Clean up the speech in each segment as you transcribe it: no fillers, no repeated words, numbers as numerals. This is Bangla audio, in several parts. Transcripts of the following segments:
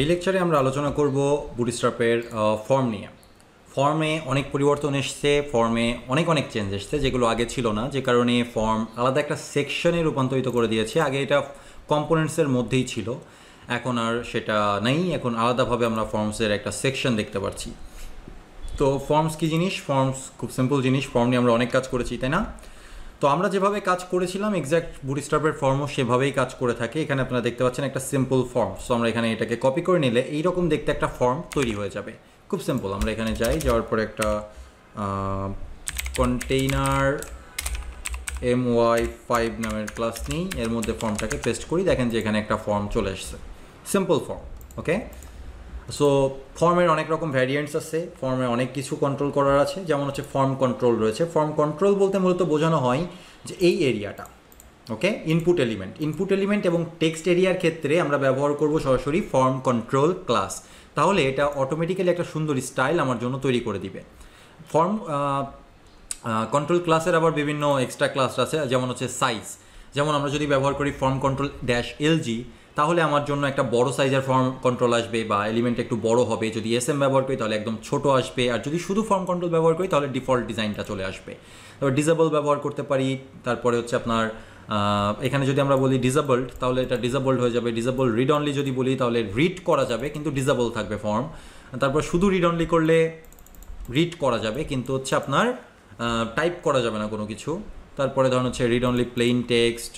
এই লেকচারে আমরা আলোচনা করব বুটস্ট্র্যাপের ফর্ম নিয়ে। ফর্মে অনেক পরিবর্তন এসছে, ফর্মে অনেক অনেক চেঞ্জ এসছে যেগুলো আগে ছিল না, যে কারণে ফর্ম আলাদা একটা সেকশনে রূপান্তরিত করে দিয়েছে। আগে এটা কম্পোনেন্টসের মধ্যেই ছিল, এখন আর সেটা নেই। এখন আলাদাভাবে আমরা ফর্মসের একটা সেকশন দেখতে পাচ্ছি। তো ফর্মস কী জিনিস? ফর্মস খুব সিম্পল জিনিস। ফর্ম নিয়ে আমরা অনেক কাজ করেছি, তাই না? তো আমরা যেভাবে কাজ করেছিলাম এক্স্যাক্ট বুটস্ট্র্যাপের ফর্মও সেভাবেই কাজ করে থাকে। এখানে আপনারা দেখতে পাচ্ছেন একটা সিম্পল ফর্ম। সো আমরা এখানে এটাকে কপি করে নিলে এইরকম দেখতে একটা ফর্ম তৈরি হয়ে যাবে। খুব সিম্পল। আমরা এখানে যাওয়ার পরে একটা কন্টেইনার my5 নামের ক্লাস নিই, এর মধ্যে ফর্মটাকে পেস্ট করি। দেখেন যে এখানে একটা ফর্ম চলে এসছে, সিম্পল ফর্ম। ওকে, সো ফর্মের অনেক রকম ভ্যারিয়েন্টস আছে, ফর্মে অনেক কিছু কন্ট্রোল করার আছে। যেমন হচ্ছে ফর্ম কন্ট্রোল রয়েছে। ফর্ম কন্ট্রোল বলতে মূলত বোঝানো হয় যে এই এরিয়াটা, ওকে, ইনপুট এলিমেন্ট এবং টেক্সট এরিয়ার ক্ষেত্রে আমরা ব্যবহার করব সরাসরি ফর্ম কন্ট্রোল ক্লাস। তাহলে এটা অটোমেটিক্যালি একটা সুন্দর স্টাইল আমার জন্য তৈরি করে দিবে। ফর্ম কন্ট্রোল ক্লাসের আবার বিভিন্ন এক্সট্রা ক্লাস আছে, যেমন হচ্ছে সাইজ। যেমন আমরা যদি ব্যবহার করি ফর্ম কন্ট্রোল -lg, তাহলে আমার জন্য একটা বড় সাইজের ফর্ম কন্ট্রোল আসবে বা এলিমেন্ট একটু বড় হবে। যদি এসএম ব্যবহার করি তাহলে একদম ছোট আসবে, আর যদি শুধু ফর্ম কন্ট্রোল ব্যবহার করি তাহলে ডিফল্ট ডিজাইনটা চলে আসবে। তারপর ডিসেবল ব্যবহার করতে পারি। তারপরে হচ্ছে আপনার এখানে যদি আমরা বলি ডিসেবলড, তাহলে এটা ডিসেবলড হয়ে যাবে। ডিসেবল রিড অনলি যদি বলি তাহলে রিড করা যাবে কিন্তু ডিসেবল থাকবে ফর্ম। তারপর শুধু রিড অনলি করলে রিড করা যাবে কিন্তু হচ্ছে আপনার টাইপ করা যাবে না কোনো কিছু। তারপরে ধরুন হচ্ছে রিড অনলি প্লেইন টেক্সট,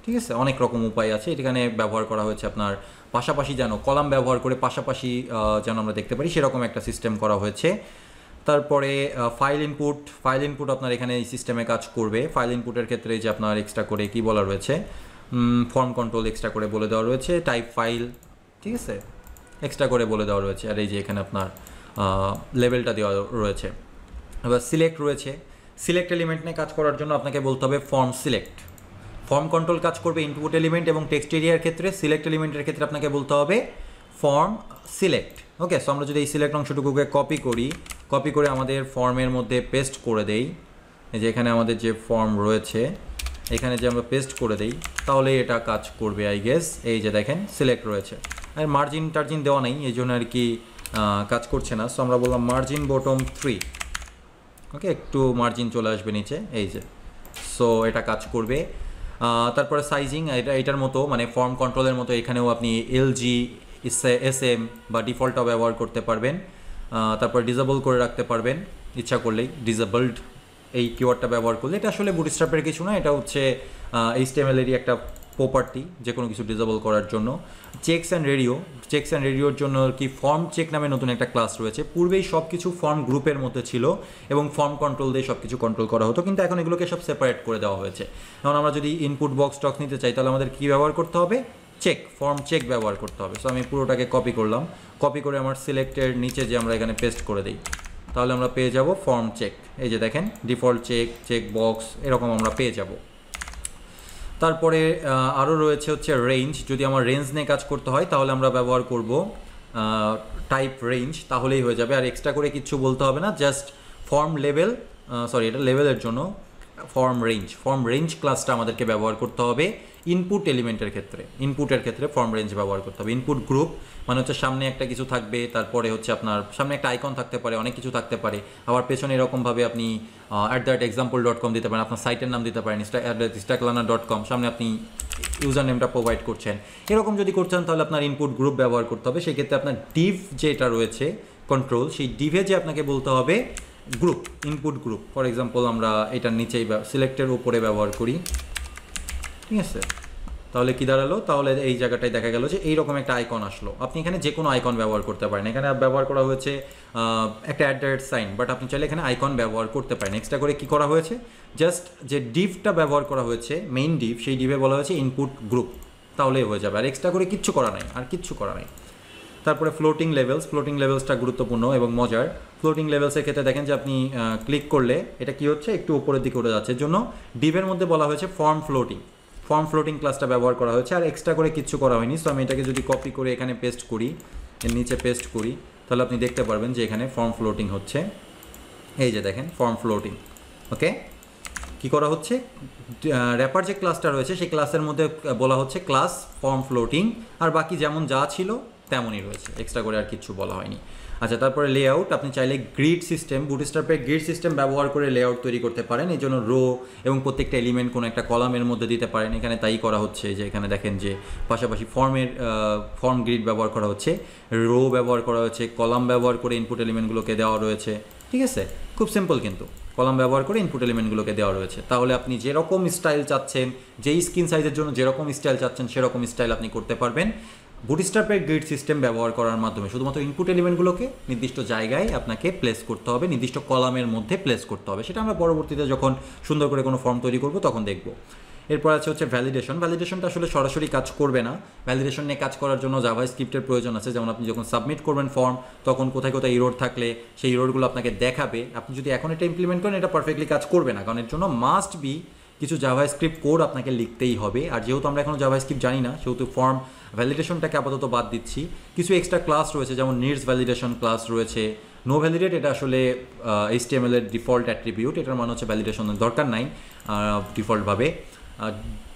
ঠিক আছে? অনেক রকম উপায় আছে। এখানে ব্যবহার করা হয়েছে আপনার পাশাপাশি, যেন কলাম ব্যবহার করে পাশাপাশি যেন আমরা দেখতে পারি সেরকম একটা সিস্টেম করা হয়েছে। তারপরে ফাইল ইনপুট আপনার এখানে এই সিস্টেমে কাজ করবে। ফাইল ইনপুটের ক্ষেত্রে যে আপনার এক্সট্রা করে কি বলা রয়েছে, ফর্ম কন্ট্রোল এক্সট্রা করে বলে দেওয়া রয়েছে, টাইপ ফাইল, ঠিক আছে, এক্সট্রা করে বলে দেওয়া রয়েছে। আর এই যে এখানে আপনার লেভেলটা দেওয়া রয়েছে। এবার সিলেক্ট রয়েছে। সিলেক্ট এলিমেন্ট নিয়ে কাজ করার জন্য আপনাকে বলতে হবে ফর্ম সিলেক্ট। ফর্ম কন্ট্রোল কাজ করবে ইনপুট এলিমেন্ট এবং টেক্সট এরিয়ার ক্ষেত্রে। সিলেক্ট এলিমেন্টের ক্ষেত্রে আপনাকে বলতে হবে ফর্ম সিলেক্ট। ওকে, সো আমরা যদি এই সিলেক্ট অংশটুকুকে কপি করে আমাদের ফর্মের মধ্যে পেস্ট করে দেই, এই যে এখানে আমাদের যে ফর্ম রয়েছে এখানে যে আমরা পেস্ট করে দেই, তাহলে এটা কাজ করবে আই গেস। এই যে দেখেন সিলেক্ট রয়েছে, আর মার্জিন দেওয়া নেই, এই জন্য আর কি কাজ করছে না। সো আমরা বললাম মার্জিন বটম 3। ওকে, একটু মার্জিন চলে আসবে নিচে, এই যে। সো এটা কাজ করবে। তারপরে সাইজিং, এটার মতো মানে ফর্ম কন্ট্রোলের মতো এখানেও আপনি এলজি, এসএম বা ডিফল্টটাও ব্যবহার করতে পারবেন। তারপর ডিসেবল করে রাখতে পারবেন ইচ্ছা করলেই, ডিসেবলড এই কিওয়ার্ডটা ব্যবহার করলে। এটা আসলে বুটস্ট্র্যাপের কিছু না, এটা হচ্ছে এইচটিএমএলেরই একটা প্রপার্টি যে কোনো কিছু ডিসেবল করার জন্য। চেকস অ্যান্ড রেডিওর জন্য কি ফর্ম চেক নামে নতুন একটা ক্লাস রয়েছে। পূর্বেই সব কিছু ফর্ম গ্রুপের মধ্যে ছিল এবং ফর্ম কন্ট্রোল দিয়ে সব কিছু কন্ট্রোল করা হতো, কিন্তু এখন এগুলোকে সব সেপারেট করে দেওয়া হয়েছে। এখন আমরা যদি ইনপুট বক্স টক্স নিতে চাই তাহলে আমাদের কী ব্যবহার করতে হবে? ফর্ম চেক ব্যবহার করতে হবে। সো আমি পুরোটাকে কপি করে আমার সিলেক্টের নিচে যে আমরা এখানে পেস্ট করে দিই, তাহলে আমরা পেয়ে যাব ফর্ম চেক। এই যে দেখেন ডিফল্ট চেক বক্স এরকম আমরা পেয়ে যাব। তারপরে আরও রয়েছে হচ্ছে রেঞ্জ। যদি আমার রেঞ্জ নিয়ে কাজ করতে হয় তাহলে আমরা ব্যবহার করব টাইপ রেঞ্জ, তাহলেই হয়ে যাবে। আর এক্সট্রা করে কিচ্ছু বলতে হবে না, জাস্ট ফর্ম লেভেল, এটা লেভেলের জন্য ফর্ম রেঞ্জ ক্লাসটা আমাদেরকে ব্যবহার করতে হবে ইনপুটের ক্ষেত্রে ফর্ম রেঞ্জ ব্যবহার করতে হবে। ইনপুট গ্রুপ মানে হচ্ছে সামনে একটা কিছু থাকবে, তারপরে হচ্ছে আপনার সামনে একটা আইকন থাকতে পারে, অনেক কিছু থাকতে পারে। আবার পেছনে এরকমভাবে আপনি @example.com দিতে পারেন, আপনার সাইটের নাম দিতে পারেন stacklearner.com, সামনে আপনি ইউজার নেমটা প্রোভাইড করছেন। এরকম যদি করছেন তাহলে আপনার ইনপুট গ্রুপ ব্যবহার করতে হবে। সেক্ষেত্রে আপনার ডিভ যেটা রয়েছে কন্ট্রোল, সেই ডিভে যে আপনাকে বলতে হবে group, input group. For example আমরা এটার নিচেই সিলেক্টের উপরে ব্যবহার করি, ঠিক আছে? তাহলে কি দাঁড়ালো? তাহলে এই জায়গাটায় দেখা গেল যে এইরকম একটা আইকন আসলো। আপনি এখানে যে কোনো আইকন ব্যবহার করতে পারেন। এখানে ব্যবহার করা হয়েছে একটা @সাইন, বাট আপনি চাইলে এখানে আইকন ব্যবহার করতে পারেন। এক্সট্রা করে কি করা হয়েছে, জাস্ট যে ডিভটা ব্যবহার করা হয়েছে মেইন ডিভ, সেই ডিভে বলা হয়েছে ইনপুট গ্রুপ, তাহলেই হয়ে যাবে। আর এক্সট্রা করে কিচ্ছু করা নাই। তারপরে ফ্লোটিং লেভেলসটা গুরুত্বপূর্ণ এবং মজার। ফ্লোটিং লেভেলসের ক্ষেত্রে দেখেন যে আপনি ক্লিক করলে এটা কি হচ্ছে, একটু উপরের দিকে উঠে যাচ্ছে। এর জন্য ডিভের মধ্যে বলা হয়েছে ফর্ম ফ্লোটিং ক্লাসটা ব্যবহার করা হয়েছে, আর এক্সট্রা করে কিচ্ছু করা হয়নি। সো আমি এটাকে যদি কপি করে এখানে পেস্ট করি, এর নিচে পেস্ট করি, তাহলে আপনি দেখতে পারবেন যে এখানে ফর্ম ফ্লোটিং হচ্ছে। এই যে দেখেন ফর্ম ফ্লোটিং। ওকে, কি করা হচ্ছে, র্যাপার যে ক্লাসটা রয়েছে সেই ক্লাসের মধ্যে বলা হচ্ছে ক্লাস ফর্ম ফ্লোটিং, আর বাকি যেমন যা ছিল তেমনই রয়েছে, এক্সট্রা করে আর কিছু বলা হয়নি। আচ্ছা, তারপরে লেআউট, আপনি চাইলে গ্রিড সিস্টেম, বুটস্ট্র্যাপের গ্রিড সিস্টেম ব্যবহার করে লেআউট তৈরি করতে পারেন। এই জন্য রো এবং প্রত্যেকটা এলিমেন্ট কোনো একটা কলামের মধ্যে দিতে পারেন। এখানে তাই করা হচ্ছে, যে এখানে দেখেন যে পাশাপাশি ফর্ম গ্রিড ব্যবহার করা হচ্ছে, রো ব্যবহার করা হচ্ছে, কলাম ব্যবহার করে ইনপুট এলিমেন্টগুলোকে দেওয়া রয়েছে। ঠিক আছে, খুব সিম্পল, কিন্তু কলাম ব্যবহার করে ইনপুট এলিমেন্টগুলোকে দেওয়া রয়েছে। তাহলে আপনি যেরকম স্টাইল চাচ্ছেন, যেই স্ক্রিন সাইজের জন্য যেরকম স্টাইল চাচ্ছেন সেরকম স্টাইল আপনি করতে পারবেন বুটস্ট্র্যাপের গ্রিড সিস্টেম ব্যবহার করার মাধ্যমে। শুধুমাত্র ইনপুট এলিমেন্টগুলোকে নির্দিষ্ট জায়গায় আপনাকে প্লেস করতে হবে, নির্দিষ্ট কলামের মধ্যে প্লেস করতে হবে। সেটা আমরা পরবর্তীতে যখন সুন্দর করে কোনো ফর্ম তৈরি করব তখন দেখব। এরপর আছে হচ্ছে ভ্যালিডেশন। ভ্যালিডেশনটা আসলে সরাসরি কাজ করবে না। ভ্যালিডেশন নিয়ে কাজ করার জন্য জাভাস্ক্রিপ্টের প্রয়োজন আছে। যেমন আপনি যখন সাবমিট করবেন ফর্ম, তখন কোথায় কোথায় ইরোর থাকলে সেই ইরোরগুলো আপনাকে দেখাবে। আপনি যদি এখন এটা ইমপ্লিমেন্ট করেন, এটা পারফেক্টলি কাজ করবে না, কারণ এর জন্য মাস্ট বি কিছু জাভাস্ক্রিপ্ট কোড আপনাকে লিখতেই হবে। আর যেহেতু আমরা এখনও জাভাস্ক্রিপ্ট জানি না, সেহেতু ফর্ম ভ্যালিডেশনটাকে আপাতত বাদ দিচ্ছি। কিছু এক্সট্রা ক্লাস রয়েছে, যেমন নিডস ভ্যালিডেশন ক্লাস রয়েছে। নো ভ্যালিডেট, এটা আসলে HTML এর ডিফল্ট অ্যাট্রিবিউট, এটার মানে হচ্ছে ভ্যালিডেশনের দরকার নাই ডিফল্টভাবে।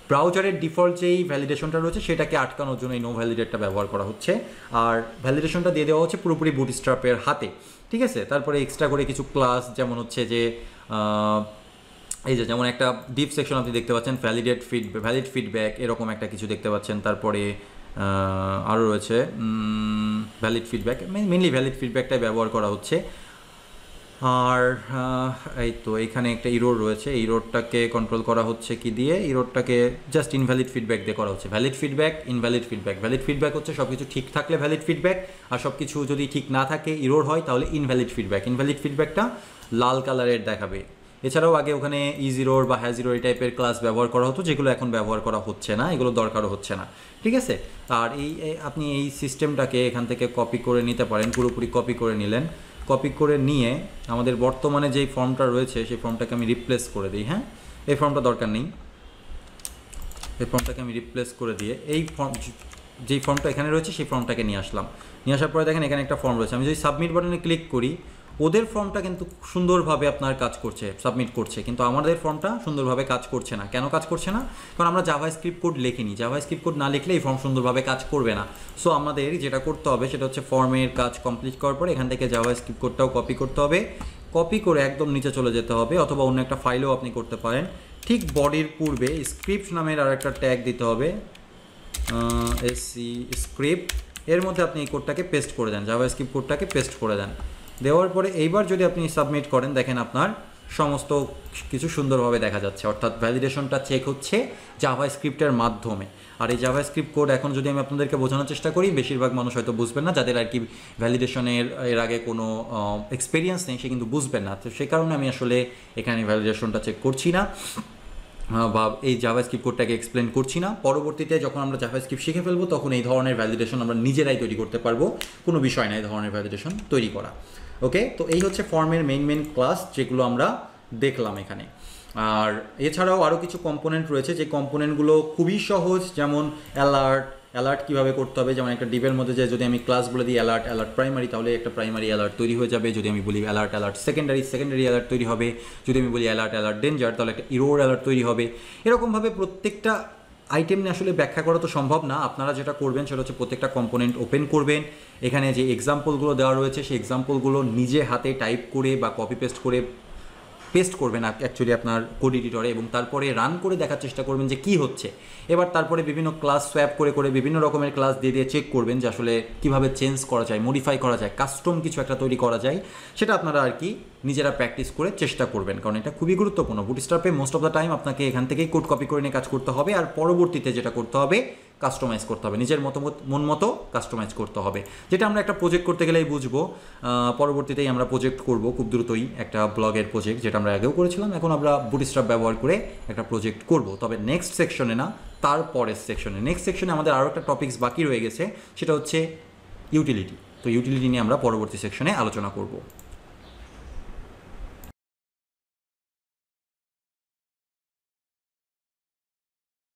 ব্রাউজারের ডিফল্ট যেই ভ্যালিডেশনটা রয়েছে সেটাকে আটকানোর জন্য এই নো ভ্যালিডেটটা ব্যবহার করা হচ্ছে। আর ভ্যালিডেশনটা দিয়ে দেওয়া হচ্ছে পুরোপুরি বুটস্ট্র্যাপের হাতে। ঠিক আছে, তারপরে এক্সট্রা করে কিছু ক্লাস, যেমন হচ্ছে যে এই যে যেমন একটা ডিপ সেকশন আপনি দেখতে পাচ্ছেন, ভ্যালিড ফিডব্যাক, এরকম একটা কিছু দেখতে পাচ্ছেন। তারপরে আরও রয়েছে ভ্যালিড ফিডব্যাক, মেনলি ভ্যালিড ফিডব্যাকটাই ব্যবহার করা হচ্ছে। আর এই তো এখানে একটা ইরোর রয়েছে, ইরোরটাকে কন্ট্রোল করা হচ্ছে কি দিয়ে, ইরোরটাকে জাস্ট ইনভ্যালিড ফিডব্যাক দিয়ে করা হচ্ছে। Valid feedback, invalid feedback. Valid feedback হচ্ছে সব কিছু ঠিক থাকলে ভ্যালিড ফিডব্যাক, আর সব কিছু যদি ঠিক না থাকে ইরোর হয় তাহলে ইনভ্যালিড ফিডব্যাক। ইনভ্যালিড ফিডব্যাকটা লাল কালারের দেখাবে। এছাড়াও আগে ওখানে ইজিরোর বা হ্যাজিরোর এই টাইপের ক্লাস ব্যবহার করা হতো, যেগুলো এখন ব্যবহার করা হচ্ছে না, এগুলো দরকারও হচ্ছে না। ঠিক আছে, আর আপনি এই সিস্টেমটাকে এখান থেকে কপি করে নিতে পারেন, পুরোপুরি কপি করে নিলেন। কপি করে নিয়ে আমাদের বর্তমানে যেই ফর্মটা রয়েছে সেই ফর্মটাকে আমি রিপ্লেস করে দিই। হ্যাঁ, এই ফর্মটা দরকার নেই, এই ফর্মটাকে আমি রিপ্লেস করে দিয়ে যেই ফর্মটা এখানে রয়েছে সেই ফর্মটাকে নিয়ে আসলাম। নিয়ে আসার পরে দেখেন এখানে একটা ফর্ম রয়েছে। আমি যদি সাবমিট বাটনে ক্লিক করি, ওদের ফর্মটা কিন্তু সুন্দরভাবে আপনার কাজ করছে, সাবমিট করছে, কিন্তু আমাদের ফর্মটা সুন্দরভাবে কাজ করছে না। কেন কাজ করছে না? কারণ আমরা জাভাস্ক্রিপ্ট কোড লিখিনি। জাভাস্ক্রিপ্ট কোড না লিখলে এই ফর্ম সুন্দরভাবে কাজ করবে না। সো আমাদের যেটা করতে হবে সেটা হচ্ছে ফর্মের কাজ কমপ্লিট করার পরে এখান থেকে জাভাস্ক্রিপ্ট কোডটাও কপি করতে হবে। কপি করে একদম নিচে চলে যেতে হবে, অথবা অন্য একটা ফাইলেও আপনি করতে পারেন। ঠিক বডির পূর্বে স্ক্রিপ্ট নামের আর একটা ট্যাগ দিতে হবে, স্ক্রিপ্ট। এর মধ্যে আপনি এই কোডটাকে পেস্ট করে দেন, জাভাস্ক্রিপ্ট কোডটাকে পেস্ট করে দেন। দেওয়ার পরে এইবার যদি আপনি সাবমিট করেন, দেখেন আপনার সমস্ত কিছু সুন্দরভাবে দেখা যাচ্ছে, অর্থাৎ ভ্যালিডেশনটা চেক হচ্ছে জাভাস্ক্রিপ্টের মাধ্যমে। আর এই জাভাস্ক্রিপ্ট কোড এখন যদি আমি আপনাদেরকে বোঝানোর চেষ্টা করি, বেশিরভাগ মানুষ হয়তো বুঝবেন না, যাদের আর কি ভ্যালিডেশনের এর আগে কোনো এক্সপিরিয়েন্স নেই, সে কিন্তু বুঝবেন না। তো সেই কারণে আমি আসলে এখানে ভ্যালিডেশনটা চেক করছি না, বা এই জাভাস্ক্রিপ্ট কোডটাকে এক্সপ্লেন করছি না। পরবর্তীতে যখন আমরা জাভাস্ক্রিপ্ট শিখে ফেলবো তখন এই ধরনের ভ্যালিডেশন আমরা নিজেরাই তৈরি করতে পারবো, কোনো বিষয় না এই ধরনের ভ্যালিডেশন তৈরি করা। ওকে, তো এই হচ্ছে ফর্মের মেইন ক্লাস যেগুলো আমরা দেখলাম এখানে। আর এছাড়াও আরও কিছু কম্পোনেন্ট রয়েছে, যে কম্পোনেন্টগুলো খুবই সহজ, যেমন অ্যালার্ট কীভাবে করতে হবে। যেমন একটা ডিপের মধ্যে যে যদি আমি ক্লাস বলে দিই অ্যালার্ট প্রাইমারি, তাহলে একটা প্রাইমারি অ্যালার্ট তৈরি হয়ে যাবে। যদি আমি বলি অ্যালার্ট সেকেন্ডারি অ্যালার্ট তৈরি হবে। যদি আমি বলি অ্যালার্ট ডেঞ্জার, তাহলে একটা ইরোর অ্যালার্ট তৈরি হবে। এরকমভাবে প্রত্যেকটা আইটেম নিয়ে আসলে ব্যাখ্যা করা তো সম্ভব না। আপনারা যেটা করবেন সেটা হচ্ছে প্রত্যেকটা কম্পোনেন্ট ওপেন করবেন, এখানে যে এক্সাম্পলগুলো দেওয়া রয়েছে সেই এক্সাম্পলগুলো নিজে হাতে টাইপ করে বা কপি পেস্ট করবেন অ্যাকচুয়ালি আপনার কোড এডিটরে, এবং তারপরে রান করে দেখার চেষ্টা করবেন যে কী হচ্ছে। এবার তারপরে বিভিন্ন ক্লাস সোয়াপ করে বিভিন্ন রকমের ক্লাস দিয়ে চেক করবেন যে আসলে কীভাবে চেঞ্জ করা যায়, মডিফাই করা যায়, কাস্টম কিছু একটা তৈরি করা যায়। সেটা আপনারা আর কি নিজেরা প্র্যাকটিস করে চেষ্টা করবেন, কারণ এটা খুবই গুরুত্বপূর্ণ। বুটস্ট্র্যাপে মোস্ট অফ দ্য টাইম আপনাকে এখান থেকেই কোড কপি করে নিয়ে কাজ করতে হবে, আর পরবর্তীতে যেটা করতে হবে কাস্টমাইজ করতে হবে, নিজের মন মতো কাস্টমাইজ করতে হবে, যেটা আমরা একটা প্রজেক্ট করতে গেলেই বুঝবো। পরবর্তীতেই আমরা প্রজেক্ট করব খুব দ্রুতই, একটা ব্লগের প্রজেক্ট, যেটা আমরা আগেও করেছিলাম। এখন আমরা বুটস্ট্র্যাপ ব্যবহার করে একটা প্রজেক্ট করব, তবে নেক্সট সেকশনে না, তারপরের সেকশনে। নেক্সট সেকশনে আমাদের আরও একটা টপিকস বাকি রয়ে গেছে, সেটা হচ্ছে ইউটিলিটি। তো ইউটিলিটি নিয়ে আমরা পরবর্তী সেকশনে আলোচনা করব।